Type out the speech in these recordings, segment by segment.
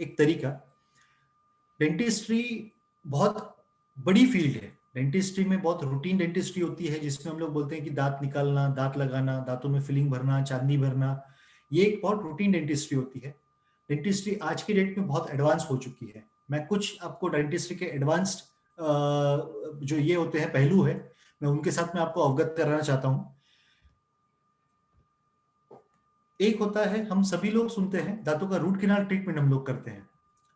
एक तरीका। डेंटिस्ट्री बहुत बड़ी फील्ड है। डेंटिस्ट्री में बहुत रूटीन डेंटिस्ट्री होती है, जिसमें हम लोग बोलते हैं कि दांत निकालना, दांत लगाना, दांतों में फिलिंग भरना, चांदी भरना, ये एक बहुत रूटीन डेंटिस्ट्री होती है। डेंटिस्ट्री आज की डेट में बहुत एडवांस हो चुकी है। मैं कुछ आपको डेंटिस्ट्री के एडवांस्ड जो ये होते हैं पहलू है, मैं उनके साथ में आपको अवगत कराना चाहता हूं। एक होता है, हम सभी लोग सुनते हैं दांतों का रूट कैनाल ट्रीटमेंट हम लोग करते हैं,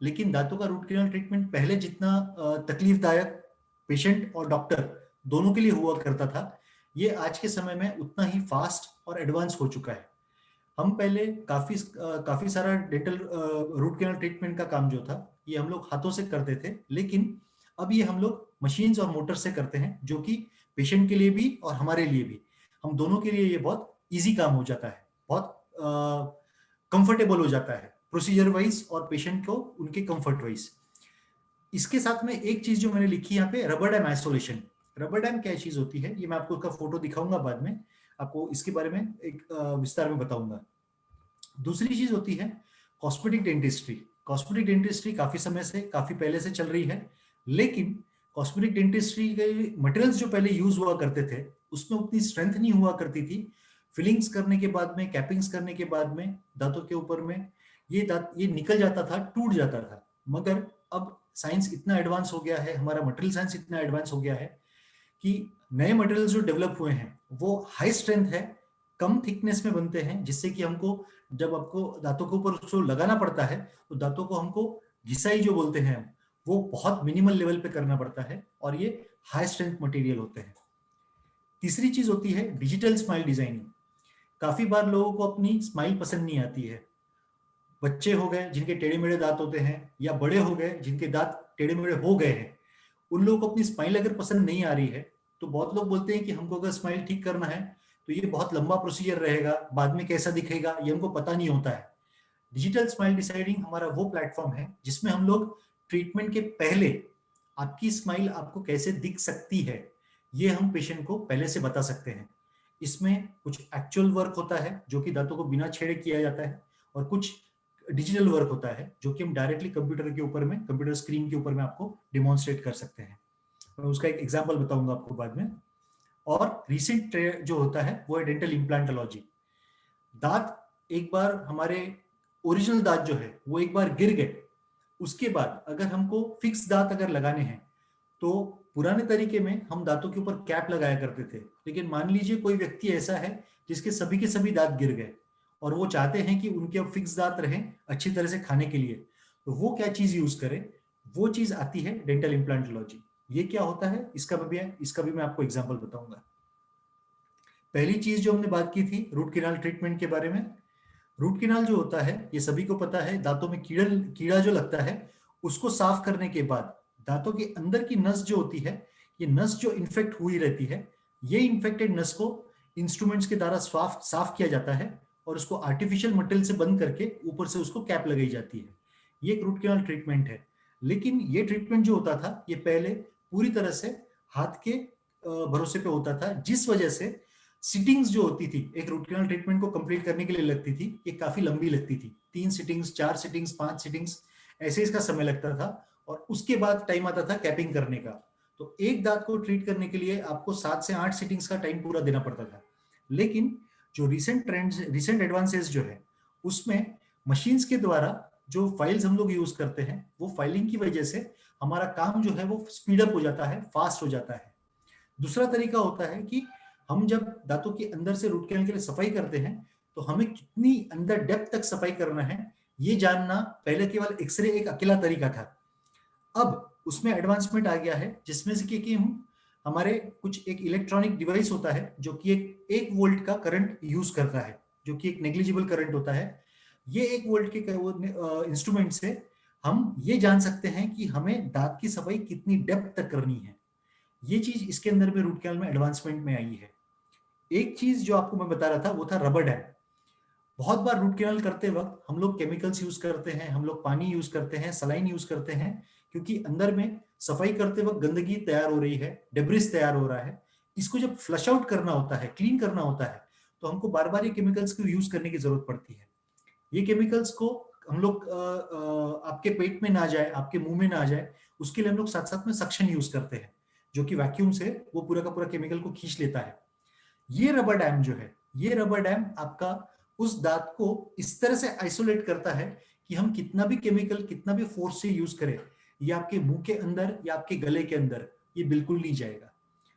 लेकिन दांतों का रूट कैनाल ट्रीटमेंट पहले जितना तकलीफदायक पेशेंट और डॉक्टर दोनों के लिए हुआ करता था, ये आज के समय में उतना ही फास्ट और एडवांस हो चुका है। हम पहले काफी सारा डेंटल रूट कैनाल ट्रीटमेंट का काम जो था, ये हम लोग हाथों से करते थे, लेकिन अब ये हम लोग मशीन्स और मोटर से करते हैं, जो कि पेशेंट के लिए भी और हमारे लिए भी, हम दोनों के लिए ये बहुत इजी काम हो जाता है, बहुत कंफर्टेबल हो जाता है प्रोसीजर वाइज और पेशेंट को उनके कंफर्ट वाइज। इसके साथ में एक चीज जो मैंने लिखी यहाँ पे, rubber dam isolation. Rubber dam क्या चीज होती है, ये मैं आपको उसका फोटो दिखाऊंगा बाद में, आपको इसके बारे में एक विस्तार में बताऊंगा। दूसरी चीज होती है कॉस्मेटिक डेंटिस्ट्री। कॉस्मेटिक डेंटिस्ट्री काफी समय से, काफी पहले से चल रही है, लेकिन कॉस्मेटिक डेंटिस्ट्री के मटेरियल्स जो पहले यूज हुआ करते थे, उसमें उतनी स्ट्रेंथ नहीं हुआ करती थी। फिलिंग्स करने के बाद में, कैपिंग्स करने के बाद में दांतों के ऊपर में ये दांत ये निकल जाता था, टूट जाता था। मगर अब साइंस इतना एडवांस हो गया है, हमारा मटेरियल साइंस इतना एडवांस हो गया है कि नए मटेरियल्स जो डेवलप हुए हैं वो हाई स्ट्रेंथ है, कम थिकनेस में बनते हैं, जिससे कि हमको जब आपको दांतों के ऊपर उसको लगाना पड़ता है, तो दांतों को हमको घिसाई जो बोलते हैं वो बहुत मिनिमल लेवल पे करना पड़ता है, और ये हाई स्ट्रेंथ मटेरियल होते हैं। तीसरी चीज होती है डिजिटल स्माइल डिजाइनिंग। काफी बार लोगों को अपनी स्माइल पसंद नहीं आती है। बच्चे हो गए जिनके टेढ़े मेढ़े दांत होते हैं, या बड़े हो गए जिनके दांत टेढ़े मेढ़े हो गए हैं, उन लोगों को अपनी स्माइल अगर पसंद नहीं आ रही है, तो बहुत लोग बोलते हैं कि हमको अगर स्माइल ठीक करना है तो ये बहुत लंबा प्रोसीजर रहेगा, बाद में कैसा दिखेगा ये हमको पता नहीं होता है। डिजिटल स्माइल डिसाइडिंग हमारा वो प्लेटफॉर्म है जिसमें हम लोग ट्रीटमेंट के पहले आपकी स्माइल आपको कैसे दिख सकती है, ये हम पेशेंट को पहले से बता सकते हैं। इसमें कुछ एक्चुअल वर्क होता है जो कि दांतों को बिना छेड़े किया जाता है, और कुछ डिजिटल वर्क होता है जो कि हम डायरेक्टली कंप्यूटर के ऊपर में, कंप्यूटर स्क्रीन के ऊपर में आपको डिमॉन्स्ट्रेट कर सकते हैं। मैं उसका एक एग्जांपल बताऊंगा आपको बाद में। और रिसेंट जो होता है वो है डेंटल इम्प्लांटोलॉजी। दांत एक बार हमारे ओरिजिनल दांत जो है वो एक बार गिर गए, उसके बाद अगर हमको फिक्स दांत अगर लगाने हैं, तो पुराने तरीके में हम दांतों के ऊपर कैप लगाया करते थे। लेकिन मान लीजिए कोई व्यक्ति ऐसा है जिसके सभी के सभी दांत गिर गए, और वो चाहते हैं कि उनके अब फिक्स दांत रहें अच्छी तरह से खाने के लिए, तो वो क्या चीज यूज करें? वो चीज आती है डेंटल इम्प्लांटोलॉजी। ये क्या होता है इसका भी मैं आपको एग्जाम्पल बताऊंगा। पहली चीज जो हमने बात की थी रूट कैनाल ट्रीटमेंट के बारे में। रूट कैनाल जो होता है, ये सभी को पता है, दांतों में कीड़ा जो लगता है उसको साफ करने के बाद दांतों के अंदर की नस जो होती है, ये नस जो इन्फेक्ट हुई रहती है, ये इन्फेक्टेड नस को इंस्ट्रूमेंट्स के द्वारा साफ साफ किया जाता है, और उसको आर्टिफिशियल मटेरियल से बंद करके ऊपर से उसको कैप लगाई जाती है। ये एक रूट कैनाल ट्रीटमेंट है। लेकिन ये ट्रीटमेंट जो होता था, ये पहले पूरी तरह से हाथ के भरोसे पे होता था, जिस वजह से सिटिंग्स जो होती थी एक रूट कैनाल ट्रीटमेंट को कंप्लीट करने के लिए लगती थी, ये काफी लंबी लगती थी। 3 सिटिंग्स, 4 सिटिंग्स, 5 सिटिंग्स, ऐसे इसका समय लगता था। और उसके बाद टाइम आता था कैपिंग करने का। तो एक दांत को ट्रीट करने के लिए आपको 7 से 8 सिटिंग्स का टाइम पूरा देना पड़ता था। लेकिन जो रिसेंट एडवांसेस जो है, उसमें मशीन्स के द्वारा जो फाइल्स हम लोग यूज करते हैं, वो फाइलिंग की वजह से हमारा काम जो है वो स्पीड अप हो जाता है, फास्ट हो जाता है। दूसरा तरीका होता है कि हम जब दांतों के अंदर से रूट कैनाल के लिए सफाई करते हैं, तो हमें कितनी अंदर डेप्थ तक सफाई करना है ये जानना पहले केवल एक्सरे एक अकेला तरीका था। अब उसमें एडवांसमेंट आ गया है, जिसमें से कि हम हमारे कुछ एक इलेक्ट्रॉनिक डिवाइस होता है जो कि एक वोल्ट का करंट यूज करता है, जो कि एक नेग्लिजिबल करंट होता है। ये 1 वोल्ट के इंस्ट्रूमेंट से हम ये जान सकते हैं कि हमें दांत की सफाई कितनी डेप्थ तक करनी है। ये चीज इसके अंदर में रूट कैनाल में एडवांसमेंट में आई है। एक चीज जो आपको मैं बता रहा था वो था रबर डैम। बहुत बार रूट कैनाल करते वक्त हम लोग केमिकल्स यूज करते हैं, हम लोग पानी यूज करते हैं, सलाइन यूज करते हैं, क्योंकि अंदर में सफाई करते वक्त गंदगी तैयार हो रही है, डेब्रिस तैयार हो रहा है। इसको जब फ्लश आउट करना होता है, क्लीन करना होता है, तो हमको बार बार ये केमिकल्स को यूज करने की जरूरत पड़ती है। ये केमिकल्स को हम लोग आपके पेट में ना जाए, आपके मुंह में ना जाए, उसके लिए हम लोग साथ साथ में सक्शन यूज करते हैं, जो कि वैक्यूम से वो पूरा का पूरा केमिकल को खींच लेता है। ये रबर डैम जो है, ये रबर डैम आपका उस दांत को इस तरह से आइसोलेट करता है कि हम कितना भी केमिकल, कितना भी फोर्स से यूज करें, ये आपके मुंह के अंदर या आपके गले के अंदर ये बिल्कुल नहीं जाएगा।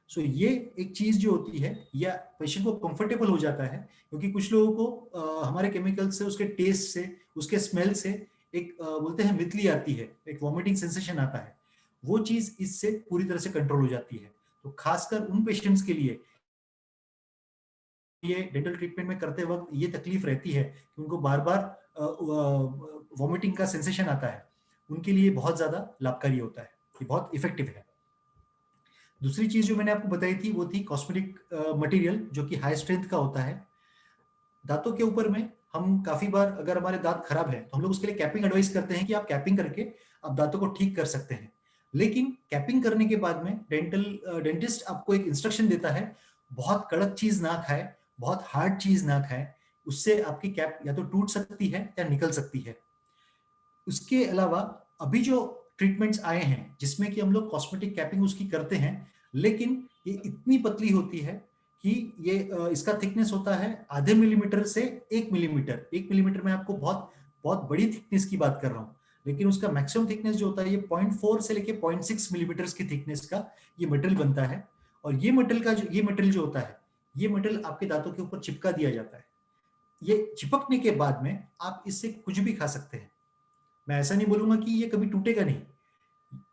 सो ये एक चीज जो होती है, या पेशेंट को कंफर्टेबल हो जाता है, क्योंकि कुछ लोगों को हमारे केमिकल से, उसके टेस्ट से, उसके स्मेल से एक बोलते हैं मितली आती है, एक वॉमिटिंग सेंसेशन आता है, वो चीज इससे पूरी तरह से कंट्रोल हो जाती है। तो खासकर उन पेशेंट्स के लिए ये डेंटल ट्रीटमेंट में करते वक्त ये तकलीफ रहती है कि उनको बार बार वॉमिटिंग का सेंसेशन आता है, उनके लिए बहुत ज्यादा लाभकारी होता है, ये बहुत इफेक्टिव है। दूसरी चीज जो मैंने आपको बताई थी वो थी कॉस्मेटिक मटेरियल, जो कि हाई स्ट्रेंथ का होता है। दांतों के ऊपर में हम काफी बार, अगर हमारे दांत खराब है तो हम लोग उसके लिए कैपिंग एडवाइस करते हैं कि आप कैपिंग करके आप दांतों को ठीक कर सकते हैं। लेकिन कैपिंग करने के बाद में डेंटिस्ट आपको एक इंस्ट्रक्शन देता है, बहुत कड़क चीज ना खाए, बहुत हार्ड चीज ना खाए, उससे आपकी कैप या तो टूट सकती है या निकल सकती है। उसके अलावा अभी जो ट्रीटमेंट्स आए हैं जिसमें कि हम लोग कॉस्मेटिक कैपिंग उसकी करते हैं, लेकिन ये इतनी पतली होती है कि ये इसका थिकनेस होता है आधे मिलीमीटर से 1 मिलीमीटर। 1 मिलीमीटर में आपको बहुत बहुत बड़ी थिकनेस की बात कर रहा हूँ, लेकिन उसका मैक्सिमम थिकनेस जो होता है ये 0.4 से लेके 0.6 मिलीमीटर की थिकनेस का ये मटेरियल बनता है। और ये मटेरियल जो होता है, ये मटेरियल आपके दांतों के ऊपर चिपका दिया जाता है। ये चिपकने के बाद में आप इससे कुछ भी खा सकते हैं। मैं ऐसा नहीं बोलूंगा कि ये कभी टूटेगा नहीं,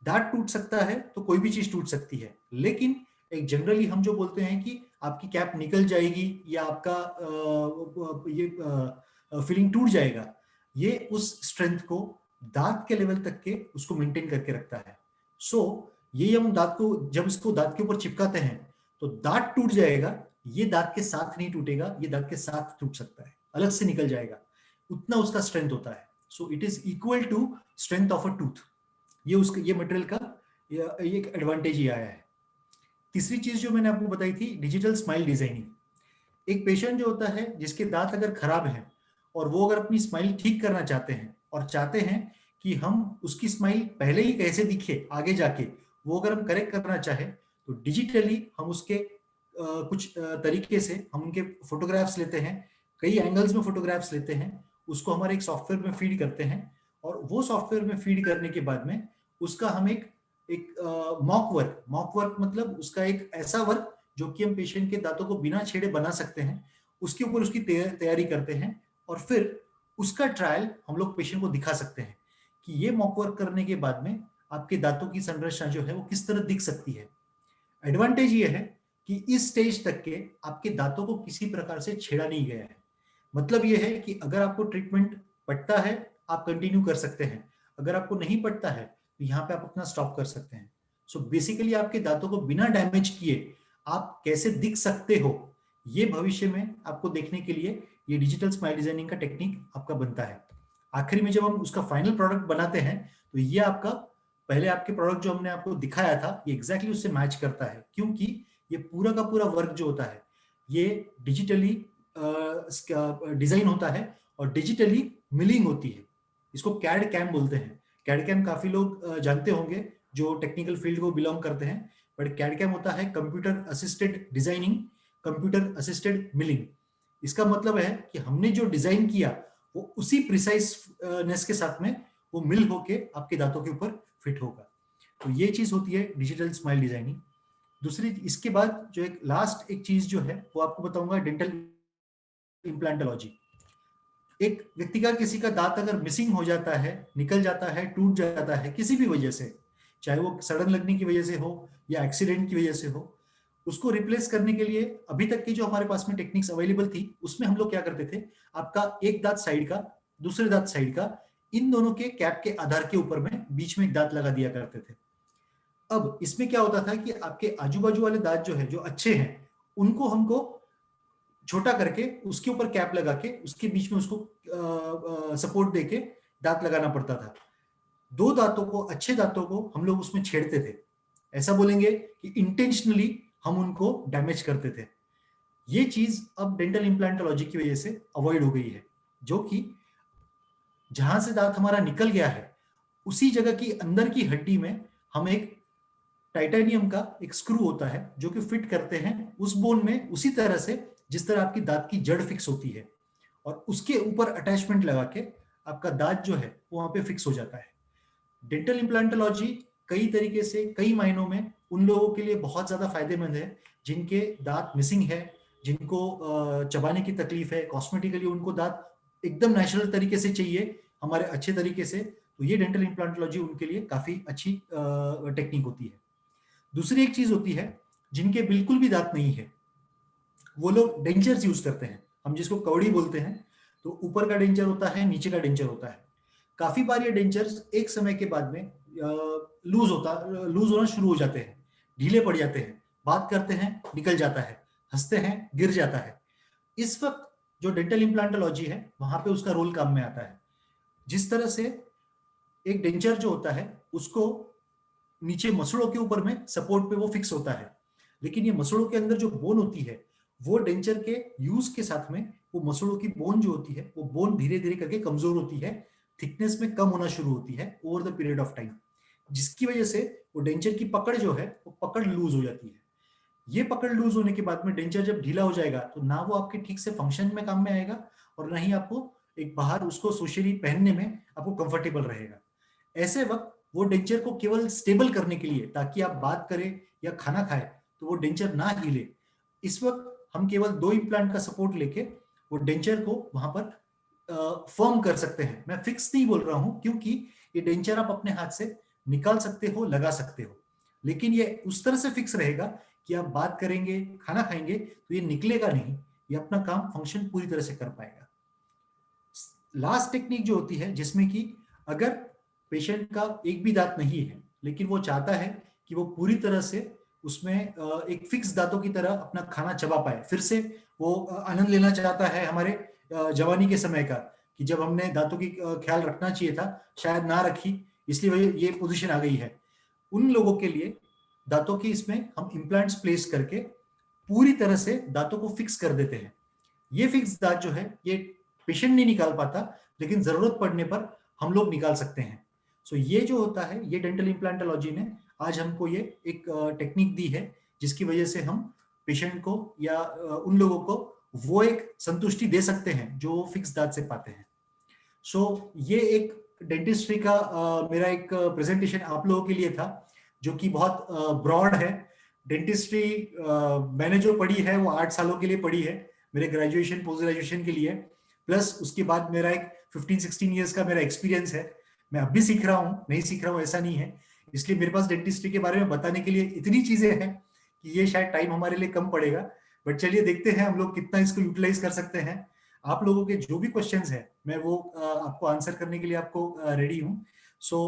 दांत टूट सकता है तो कोई भी चीज टूट सकती है, लेकिन एक जनरली हम जो बोलते हैं कि आपकी कैप निकल जाएगी या आपका ये फीलिंग टूट जाएगा, ये उस स्ट्रेंथ को दांत के लेवल तक के उसको मेंटेन करके रखता है। सो ये हम दांत को जब इसको दांत के ऊपर चिपकाते हैं तो दांत टूट जाएगा, ये दांत के साथ नहीं टूटेगा, ये दांत के साथ टूट सकता है, अलग से निकल जाएगा, उतना उसका स्ट्रेंथ होता है। So it is equal to strength of a tooth. ये मटेरियल का ये एक एडवांटेज ही आया है। तीसरी चीज जो मैंने आपको बताई थी, डिजिटल स्माइल डिजाइनिंग। एक पेशेंट जो होता है जिसके दांत अगर खराब है और वो अगर अपनी स्माइल ठीक करना चाहते हैं और चाहते हैं कि हम उसकी स्माइल पहले ही कैसे दिखे आगे जाके, वो अगर हम करेक्ट करना चाहे तो डिजिटली हम उसके कुछ तरीके से हम उनके फोटोग्राफ्स लेते हैं, कई एंगल्स में फोटोग्राफ्स लेते हैं, उसको हमारे एक सॉफ्टवेयर में फीड करते हैं, और वो सॉफ्टवेयर में फीड करने के बाद में उसका हम एक एक मॉक वर्क मतलब उसका एक ऐसा वर्क जो कि हम पेशेंट के दांतों को बिना छेड़े बना सकते हैं, उसके ऊपर उसकी तैयारी करते हैं, और फिर उसका ट्रायल हम लोग पेशेंट को दिखा सकते हैं कि ये मॉक वर्क करने के बाद में आपके दांतों की संरचना जो है वो किस तरह दिख सकती है। एडवांटेज ये है कि इस स्टेज तक के आपके दांतों को किसी प्रकार से छेड़ा नहीं गया है। मतलब ये है कि अगर आपको ट्रीटमेंट पड़ता है आप कंटिन्यू कर सकते हैं, अगर आपको नहीं पड़ता है तो यहाँ पे आप अपना स्टॉप कर सकते हैं। सो बेसिकली आपके दांतों को बिना डैमेज किए आप कैसे दिख सकते हो, ये भविष्य में आपको देखने के लिए ये डिजिटल स्माइल डिजाइनिंग का टेक्निक आपका बनता है। आखिरी में जब हम उसका फाइनल प्रोडक्ट बनाते हैं तो ये आपका पहले आपके प्रोडक्ट जो हमने आपको दिखाया था ये एग्जैक्टली उससे मैच करता है, क्योंकि ये पूरा का पूरा वर्क जो होता है ये डिजिटली डिजाइन होता है और डिजिटली मिलिंग होती है। इसको कैड कैम बोलते हैं। कैड कैम काफी लोग जानते होंगे जो टेक्निकल फील्ड को बिलोंग करते हैं, बट कैड कैम होता है computer assisted designing, computer assisted milling. इसका मतलब है कि हमने जो डिजाइन किया वो उसी प्रिसाइसनेस के साथ में वो मिल होके आपके दांतों के ऊपर फिट होगा। तो ये चीज होती है डिजिटल स्माइल डिजाइनिंग। दूसरी इसके बाद जो एक लास्ट एक चीज जो है वो आपको बताऊंगा, डेंटल इम्प्लांटोलॉजी। एक व्यक्ति का किसी का दांत अगर मिसिंग हो जाता है, निकल जाता है, टूट जाता है किसी भी वजह से, चाहे वो सडन लगने की वजह से हो या एक्सीडेंट की वजह से हो, उसको रिप्लेस करने के लिए अभी तक की जो हमारे पास में टेक्निक्स अवेलेबल थी उसमें हम लोग क्या करते थे, आपका एक दांत साइड का, दूसरे दांत साइड का, इन दोनों के कैप के आधार के ऊपर में बीच में एक दांत लगा दिया करते थे। अब इसमें क्या होता था कि आपके आजू बाजू वाले दांत जो है जो अच्छे हैं उनको हमको छोटा करके उसके ऊपर कैप लगा के उसके बीच में उसको सपोर्ट देके दांत लगाना पड़ता था। दो दांतों को, अच्छे दांतों को हम लोग उसमें छेड़ते थे, ऐसा बोलेंगे कि इंटेंशनली हम उनको डैमेज करते थे। ये चीज अब डेंटल इम्प्लांटोलॉजी की वजह से अवॉइड हो गई है, जो कि जहां से दांत हमारा निकल गया है उसी जगह की अंदर की हड्डी में हम एक टाइटेनियम का एक स्क्रू होता है जो कि फिट करते हैं उस बोन में, उसी तरह से जिस तरह आपकी दांत की जड़ फिक्स होती है, और उसके ऊपर अटैचमेंट लगा के आपका दांत जो है वो वहां पे फिक्स हो जाता है। डेंटल इम्प्लांटोलॉजी कई तरीके से, कई मायनों में उन लोगों के लिए बहुत ज्यादा फायदेमंद है जिनके दांत मिसिंग है, जिनको चबाने की तकलीफ है, कॉस्मेटिकली उनको दांत एकदम नेचुरल तरीके से चाहिए, हमारे अच्छे तरीके से, तो ये डेंटल इम्प्लांटोलॉजी उनके लिए काफी अच्छी टेक्निक होती है। दूसरी एक चीज होती है, जिनके बिल्कुल भी दांत नहीं है वो लोग डेंचर्स यूज करते हैं, हम जिसको कवड़ी बोलते हैं। तो ऊपर का डेंचर होता है, नीचे का डेंचर होता है। काफी बार ये डेंचर्स एक समय के बाद में लूज होना शुरू हो जाते हैं, ढीले पड़ जाते हैं, बात करते हैं निकल जाता है, हंसते हैं गिर जाता है। इस वक्त जो डेंटल इम्प्लांटोलॉजी है वहां पे उसका रोल काम में आता है। जिस तरह से एक डेंचर जो होता है उसको नीचे मसड़ों के ऊपर में सपोर्ट पे वो फिक्स होता है, लेकिन ये मसड़ों के अंदर जो बोन होती है वो डेंचर के यूज के साथ में वो मसड़ों की बोन जो होती है वो बोन धीरे धीरे करके कमजोर होती है, थिकनेस में कम होना शुरू होती है over the period of time, जिसकी वजह से वो डेंचर की पकड़ जो है वो पकड़ लूज हो जाती है। ये पकड़ लूज होने के बाद में डेंचर जब ढीला हो जाएगा तो ना वो आपके ठीक से फंक्शन में काम में आएगा और ना ही आपको एक बाहर उसको सोशली पहनने में आपको कंफर्टेबल रहेगा। ऐसे वक्त वो डेंचर को केवल स्टेबल करने के लिए, ताकि आप बात करें या खाना खाए तो वो डेंचर ना हिले, इस वक्त हम केवल 2 इम्प्लांट का सपोर्ट लेके वो डेंचर को वहां पर फर्म कर सकते हैं। मैं फिक्स नहीं बोल रहा हूं क्योंकि ये डेंचर आप अपने हाथ से निकाल सकते हो, लगा सकते हो, लेकिन ये उस तरह से फिक्स रहेगा कि आप बात करेंगे, खाना खाएंगे तो ये निकलेगा नहीं, ये अपना काम फंक्शन पूरी तरह से कर पाएगा। लास्ट टेक्निक जो होती है जिसमें कि अगर पेशेंट का एक भी दांत नहीं है लेकिन वो चाहता है कि वो पूरी तरह से उसमें एक फिक्स दांतों की तरह अपना खाना चबा पाए, फिर से वो आनंद लेना चाहता है हमारे जवानी के समय का, कि जब हमने दांतों की ख्याल रखना चाहिए था शायद ना रखी, इसलिए वही ये पोजीशन आ गई है। उन लोगों के लिए दांतों की इसमें हम इम्प्लांट्स प्लेस करके पूरी तरह से दांतों को फिक्स कर देते हैं। ये फिक्स दांत जो है ये पेशेंट नहीं निकाल पाता, लेकिन जरूरत पड़ने पर हम लोग निकाल सकते हैं। सो ये जो होता है ये डेंटल इम्प्लांटोलॉजी ने आज हमको ये एक टेक्निक दी है जिसकी वजह से हम पेशेंट को या उन लोगों को वो एक संतुष्टि दे सकते हैं जो फिक्स दांत से पाते हैं। सो ये एक डेंटिस्ट्री का मेरा एक प्रेजेंटेशन आप लोगों के लिए था जो कि बहुत ब्रॉड है। डेंटिस्ट्री मैंने जो पढ़ी है वो 8 सालों के लिए पढ़ी है, मेरे ग्रेजुएशन पोस्ट ग्रेजुएशन के लिए, प्लस उसके बाद मेरा एक 15-16 ईयर्स का मेरा एक्सपीरियंस है। मैं अब भी सीख रहा हूँ, नहीं सीख रहा हूँ ऐसा नहीं है, इसलिए मेरे पास डेंटिस्ट्री के बारे में बताने के लिए इतनी चीजें हैं कि ये शायद टाइम हमारे लिए कम पड़ेगा। बट चलिए देखते हैं हम लोग कितना इसको यूटिलाइज कर सकते हैं। आप लोगों के जो भी क्वेश्चंस हैं मैं वो आपको आंसर करने के लिए आपको रेडी हूँ। सो